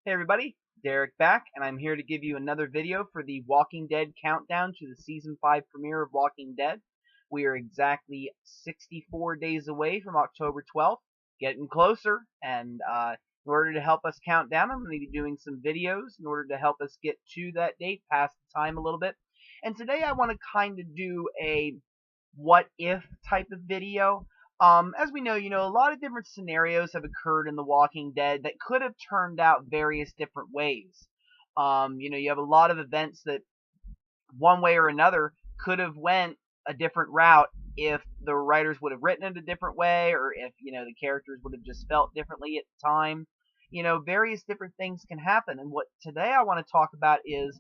Hey everybody, Derek back, and I'm here to give you another video for the Walking Dead countdown to the Season 5 premiere of Walking Dead. We are exactly 64 days away from October 12th, getting closer, and in order to help us count down, I'm going to be doing some videos in order to help us get to that date, pass the time a little bit. And today I want to kind of do a what if type of video. As we know, a lot of different scenarios have occurred in The Walking Dead that could have turned out various different ways. You have a lot of events that one way or another could have went a different route if the writers would have written it a different way, or if, the characters would have just felt differently at the time. Various different things can happen. And what today I want to talk about is,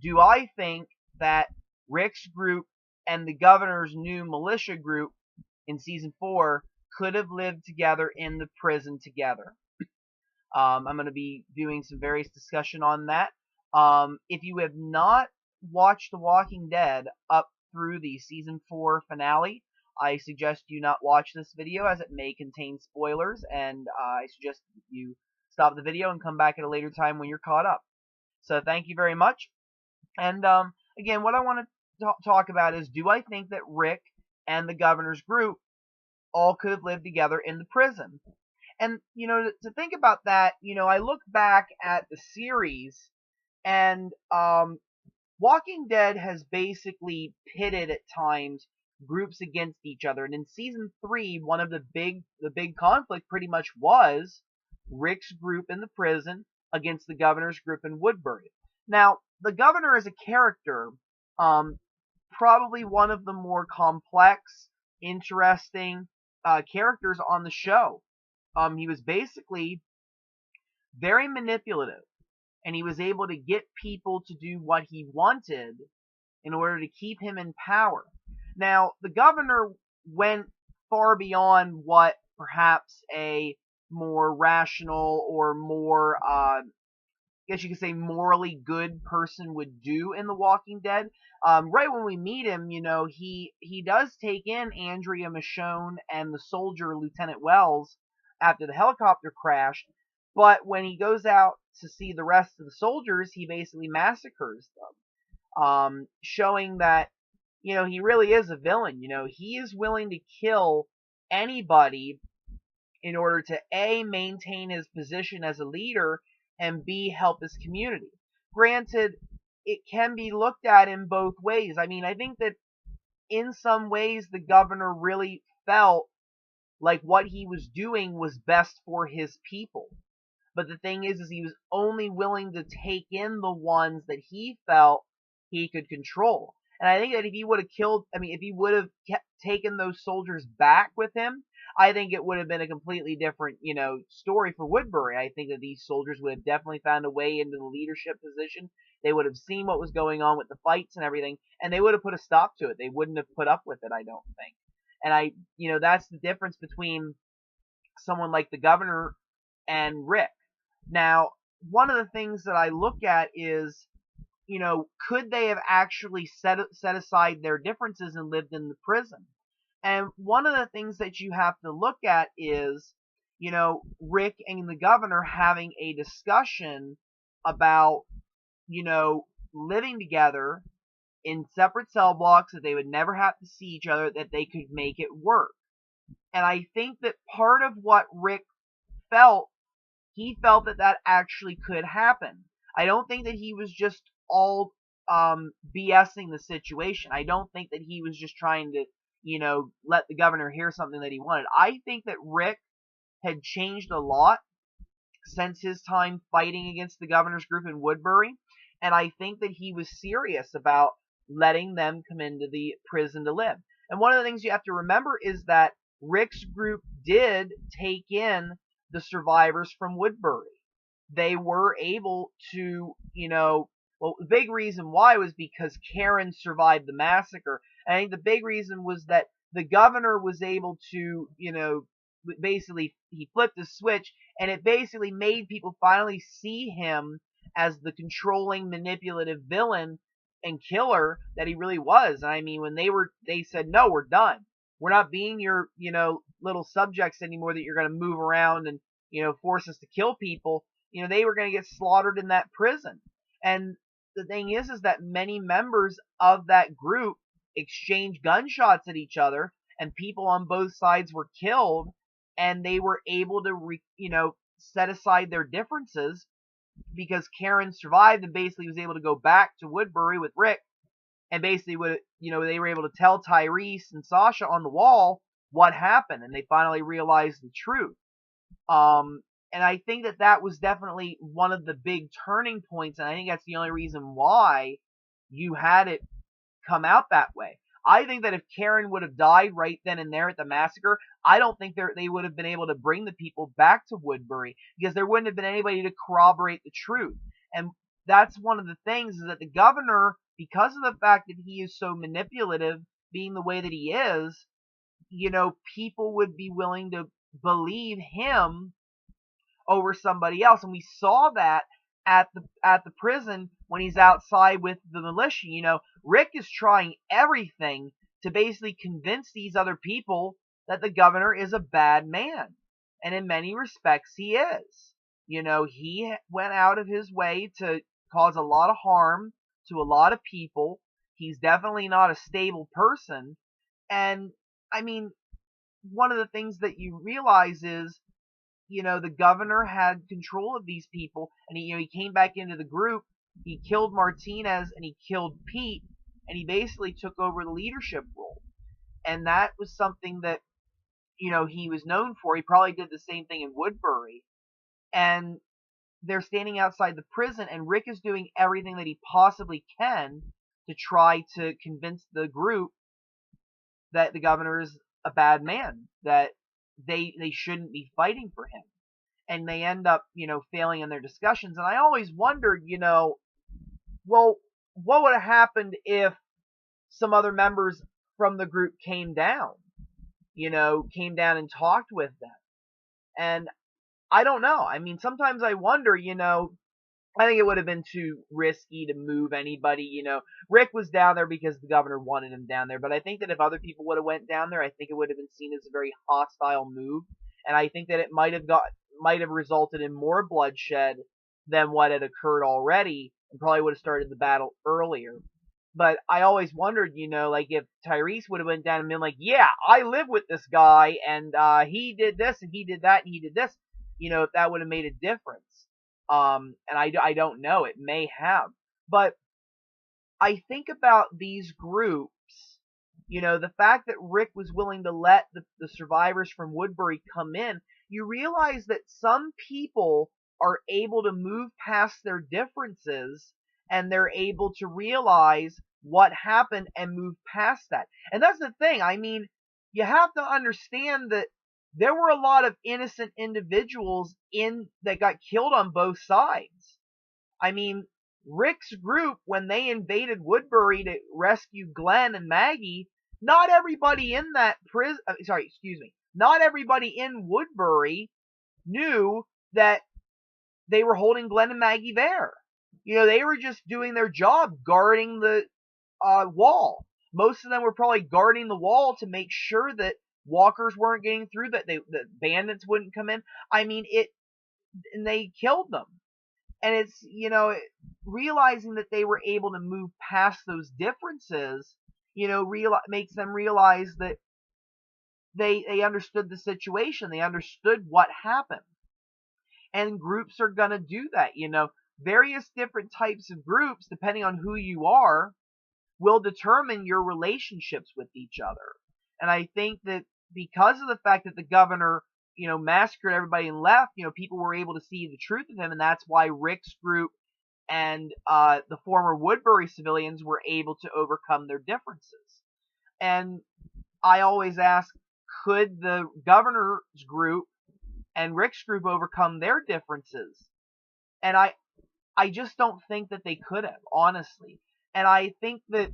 do I think that Rick's group and the governor's new militia group in season 4 could have lived together in the prison together? I'm going to be doing some various discussion on that. If you have not watched The Walking Dead up through the season 4 finale, I suggest you not watch this video as it may contain spoilers, and I suggest you stop the video and come back at a later time when you're caught up. So thank you very much. And again, what I want to talk about is, do I think that Rick and the governor's group all could have lived together in the prison? And, to think about that, I look back at the series, and Walking Dead has basically pitted at times groups against each other. And in season 3, one of the big conflict pretty much was Rick's group in the prison against the governor's group in Woodbury. Now, the governor as a character, probably one of the more complex, interesting characters on the show. He was basically very manipulative, and he was able to get people to do what he wanted in order to keep him in power. Now, the governor went far beyond what perhaps a more rational or more, I guess you could say, morally good person would do in The Walking Dead. Right when we meet him, he does take in Andrea Michonne and the soldier Lieutenant Wells after the helicopter crashed, but when he goes out to see the rest of the soldiers, he basically massacres them, showing that, he really is a villain. He is willing to kill anybody in order to A, maintain his position as a leader, and B, help his community. Granted, it can be looked at in both ways. I mean, I think that in some ways the governor really felt like what he was doing was best for his people. But the thing is he was only willing to take in the ones that he felt he could control. And I think that if he would have if he would have taken those soldiers back with him, I think it would have been a completely different, story for Woodbury. I think that these soldiers would have definitely found a way into the leadership position. They would have seen what was going on with the fights and everything, and they would have put a stop to it. They wouldn't have put up with it, I don't think. And that's the difference between someone like the governor and Rick. Now, one of the things that I look at is, could they have actually set aside their differences and lived in the prison? And one of the things that you have to look at is, Rick and the governor having a discussion about, living together in separate cell blocks, that they would never have to see each other, that they could make it work. And I think that part of what Rick felt, he felt that actually could happen. I don't think that he was just all BSing the situation. I don't think that he was just trying to, let the governor hear something that he wanted. I think that Rick had changed a lot since his time fighting against the governor's group in Woodbury, and I think that he was serious about letting them come into the prison to live. And one of the things you have to remember is that Rick's group did take in the survivors from Woodbury. They were able to, well, the big reason why was because Karen survived the massacre. And I think the big reason was that the governor was able to, basically, he flipped the switch, and it basically made people finally see him as the controlling, manipulative villain and killer that he really was. And I mean, when they said, no, we're done. We're not being your, little subjects anymore that you're going to move around and, force us to kill people. You know, they were going to get slaughtered in that prison. And the thing is that many members of that group exchanged gunshots at each other, and people on both sides were killed, and they were able to, set aside their differences because Karen survived and basically was able to go back to Woodbury with Rick, and basically they were able to tell Tyrese and Sasha on the wall what happened, and they finally realized the truth. And I think that was definitely one of the big turning points, and I think that's the only reason why you had it come out that way. I think that if Karen would have died right then and there at the massacre, I don't think they would have been able to bring the people back to Woodbury, because there wouldn't have been anybody to corroborate the truth. And that's one of the things, is that the governor, because of the fact that he is so manipulative, being the way that he is, people would be willing to believe him over somebody else. And we saw that at the prison when he's outside with the militia. Rick is trying everything to basically convince these other people that the governor is a bad man. And in many respects, he is. He went out of his way to cause a lot of harm to a lot of people. He's definitely not a stable person. And, I mean, one of the things that you realize is, the governor had control of these people, and he came back into the group. He killed Martinez and he killed Pete, and he basically took over the leadership role. And that was something that, he was known for. He probably did the same thing in Woodbury. And they're standing outside the prison, and Rick is doing everything that he possibly can to try to convince the group that the governor is a bad man, that they shouldn't be fighting for him. And they end up, failing in their discussions. And I always wondered, well, what would have happened if some other members from the group came down and talked with them? And I don't know. I mean, sometimes I wonder, I think it would have been too risky to move anybody. Rick was down there because the governor wanted him down there, but I think that if other people would have went down there, I think it would have been seen as a very hostile move, and I think that it might have resulted in more bloodshed than what had occurred already, and probably would have started the battle earlier. But I always wondered, like if Tyrese would have went down and been like, yeah, I live with this guy, and he did this, and he did that, and he did this, if that would have made a difference. And I don't know. It may have. But I think about these groups, the fact that Rick was willing to let the survivors from Woodbury come in, you realize that some people are able to move past their differences, and they're able to realize what happened and move past that. And that's the thing. I mean, you have to understand that there were a lot of innocent individuals that got killed on both sides. I mean, Rick's group, when they invaded Woodbury to rescue Glenn and Maggie, not everybody in that prison, not everybody in Woodbury knew that they were holding Glenn and Maggie there. They were just doing their job, guarding the wall. Most of them were probably guarding the wall to make sure that walkers weren't getting through, that the bandits wouldn't come in. I mean, and they killed them. And it's, realizing that they were able to move past those differences, makes them realize that they understood the situation. They understood what happened. And groups are going to do that, Various different types of groups, depending on who you are, will determine your relationships with each other. And I think that because of the fact that the governor, massacred everybody and left, people were able to see the truth of him, and that's why Rick's group and the former Woodbury civilians were able to overcome their differences. And I always ask, could the governor's group and Rick's group overcome their differences? And I just don't think that they could have, honestly. And I think that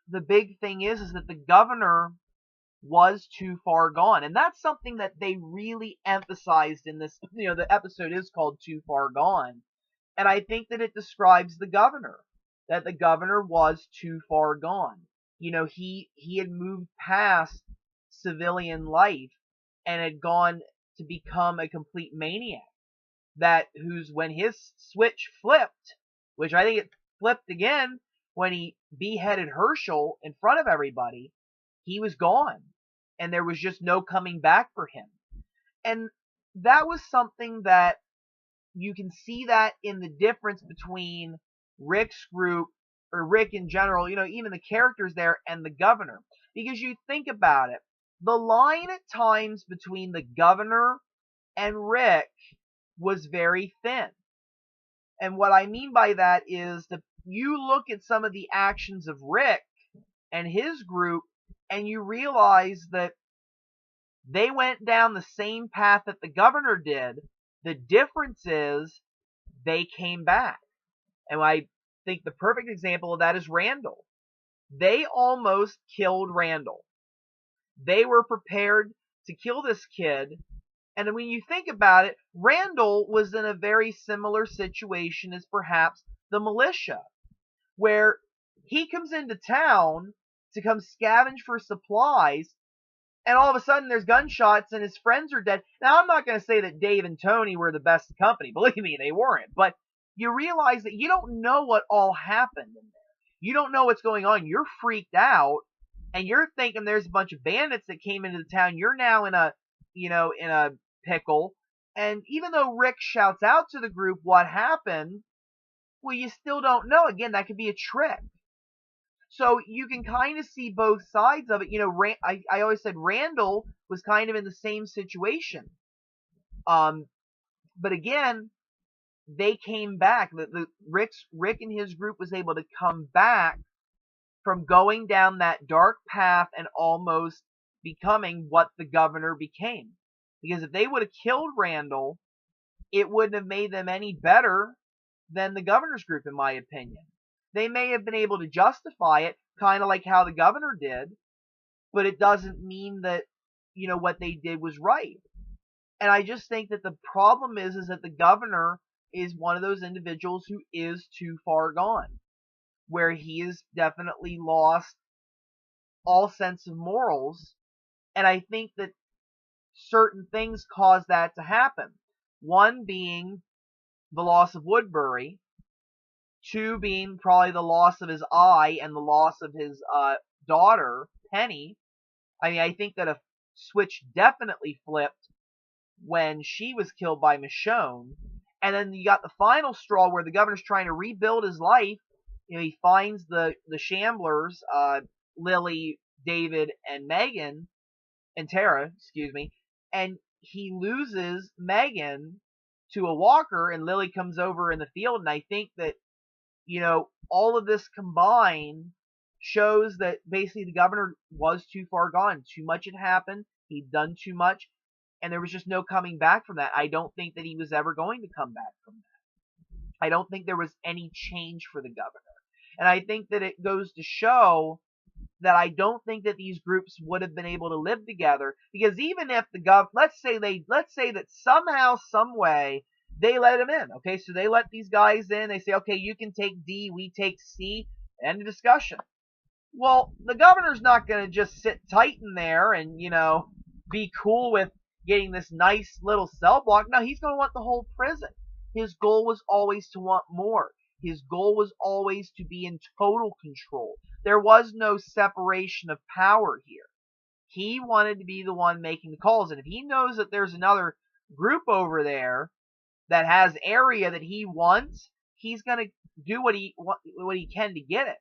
the big thing is that the governor was too far gone. And that's something that they really emphasized in this, the episode is called Too Far Gone. And I think that it describes the governor, that the governor was too far gone. He had moved past civilian life and had gone to become a complete maniac. when his switch flipped, which I think it flipped again when he beheaded Herschel in front of everybody, he was gone. And there was just no coming back for him. And that was something that you can see that in the difference between Rick's group, or Rick in general, even the characters there, and the governor. Because you think about it, the line at times between the governor and Rick was very thin. And what I mean by that is that you look at some of the actions of Rick and his group, and you realize that they went down the same path that the governor did. The difference is they came back. And I think the perfect example of that is Randall. They almost killed Randall. They were prepared to kill this kid. And when you think about it, Randall was in a very similar situation as perhaps the militia, where he comes into town to come scavenge for supplies, and all of a sudden there's gunshots and his friends are dead. Now, I'm not going to say that Dave and Tony were the best company. Believe me, they weren't. But you realize that you don't know what all happened in there. You don't know what's going on. You're freaked out, and you're thinking there's a bunch of bandits that came into the town. You're now in a pickle. And even though Rick shouts out to the group what happened, well, you still don't know. Again, that could be a trick. So you can kind of see both sides of it. I always said Randall was kind of in the same situation. But again, they came back. Rick and his group was able to come back from going down that dark path and almost becoming what the governor became. Because if they would have killed Randall, it wouldn't have made them any better than the governor's group, in my opinion. They may have been able to justify it, kind of like how the governor did, but it doesn't mean that, what they did was right. And I just think that the problem is that the governor is one of those individuals who is too far gone, where he has definitely lost all sense of morals. And I think that certain things cause that to happen. One being the loss of Woodbury. Two being probably the loss of his eye and the loss of his daughter, Penny. I mean, I think that a switch definitely flipped when she was killed by Michonne. And then you got the final straw where the governor's trying to rebuild his life. He finds the Shamblers, Lily, David, and Megan, and Tara, excuse me, and he loses Megan to a walker, and Lily comes over in the field, and I think that all of this combined shows that basically the governor was too far gone. Too much had happened. He'd done too much, and there was just no coming back from that. I don't think that he was ever going to come back from that. I don't think there was any change for the governor. And I think that it goes to show that I don't think that these groups would have been able to live together, because even if let's say that somehow, some way, they let him in. Okay, so they let these guys in. They say, okay, you can take D, we take C, end of discussion. Well, the governor's not going to just sit tight in there and, be cool with getting this nice little cell block. No, he's going to want the whole prison. His goal was always to want more. His goal was always to be in total control. There was no separation of power here. He wanted to be the one making the calls. And if he knows that there's another group over there that has area that he wants, he's going to do what he can to get it.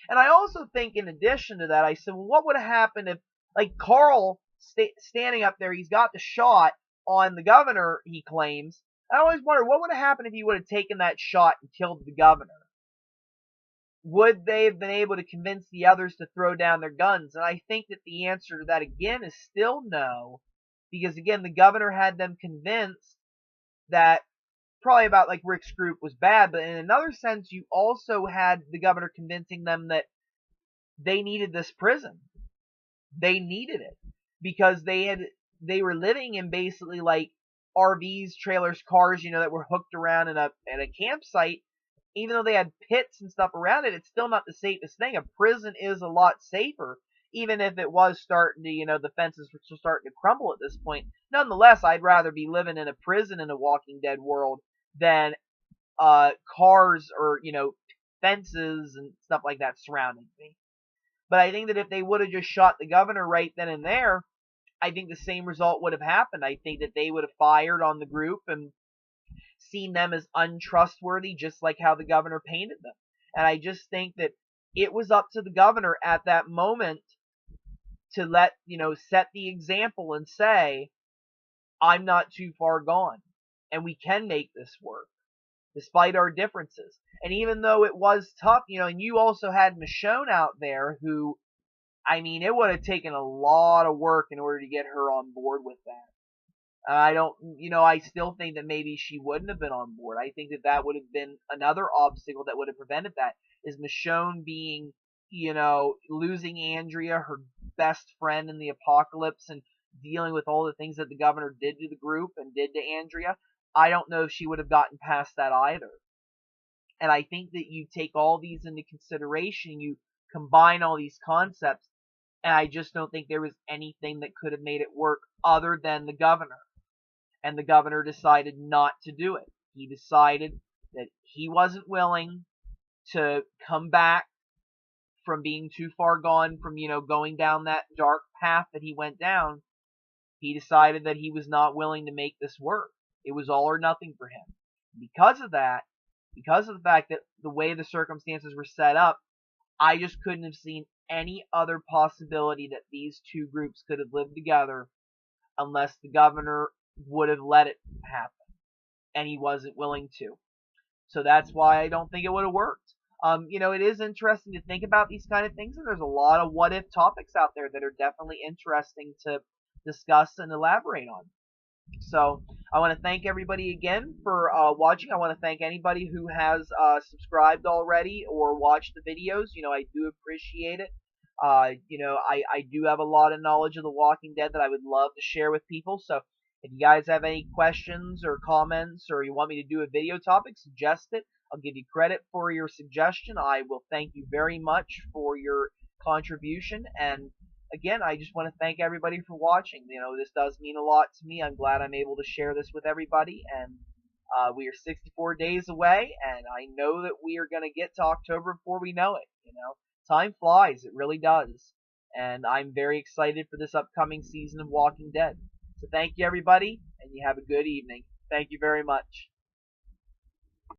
And I also think, in addition to that, I said, well, what would have happened if, like, Carl standing up there, he's got the shot on the governor, he claims. I always wonder, what would have happened if he would have taken that shot and killed the governor? Would they have been able to convince the others to throw down their guns? And I think that the answer to that, again, is still no. Because, again, the governor had them convinced that probably about like Rick's group was bad, but in another sense, you also had the governor convincing them that they needed this prison. They needed it because they were living in basically like RVs, trailers, cars, that were hooked around in a campsite. Even though they had pits and stuff around it, it's still not the safest thing. A prison is a lot safer. even if it was starting to, the fences were starting to crumble at this point, nonetheless, I'd rather be living in a prison in a Walking Dead world than cars or, fences and stuff like that surrounding me. But I think that if they would have just shot the governor right then and there, I think the same result would have happened. I think that they would have fired on the group and seen them as untrustworthy, just like how the governor painted them. And I just think that it was up to the governor at that moment to set the example and say, I'm not too far gone, and we can make this work, despite our differences. And even though it was tough, and you also had Michonne out there who, I mean, it would have taken a lot of work in order to get her on board with that. I still think that maybe she wouldn't have been on board. I think that that would have been another obstacle that would have prevented that, is Michonne being, losing Andrea, her best friend in the apocalypse, and dealing with all the things that the governor did to the group and did to Andrea. I don't know if she would have gotten past that either. And I think that you take all these into consideration, you combine all these concepts, and I just don't think there was anything that could have made it work other than the governor. And the governor decided not to do it. He decided that he wasn't willing to come back from being too far gone from, going down that dark path that he went down. He decided that he was not willing to make this work. It was all or nothing for him. Because of that, because of the fact that the way the circumstances were set up, I just couldn't have seen any other possibility that these two groups could have lived together unless the governor would have let it happen. And he wasn't willing to. So that's why I don't think it would have worked. It is interesting to think about these kind of things, and there's a lot of what-if topics out there that are definitely interesting to discuss and elaborate on. So I want to thank everybody again for watching. I want to thank anybody who has subscribed already or watched the videos. I do appreciate it. I do have a lot of knowledge of The Walking Dead that I would love to share with people. So if you guys have any questions or comments, or you want me to do a video topic, suggest it. I'll give you credit for your suggestion. I will thank you very much for your contribution. And again, I just want to thank everybody for watching. This does mean a lot to me. I'm glad I'm able to share this with everybody. And we are 64 days away, and I know that we are going to get to October before we know it. Time flies. It really does. And I'm very excited for this upcoming season of Walking Dead. So thank you, everybody, and you have a good evening. Thank you very much.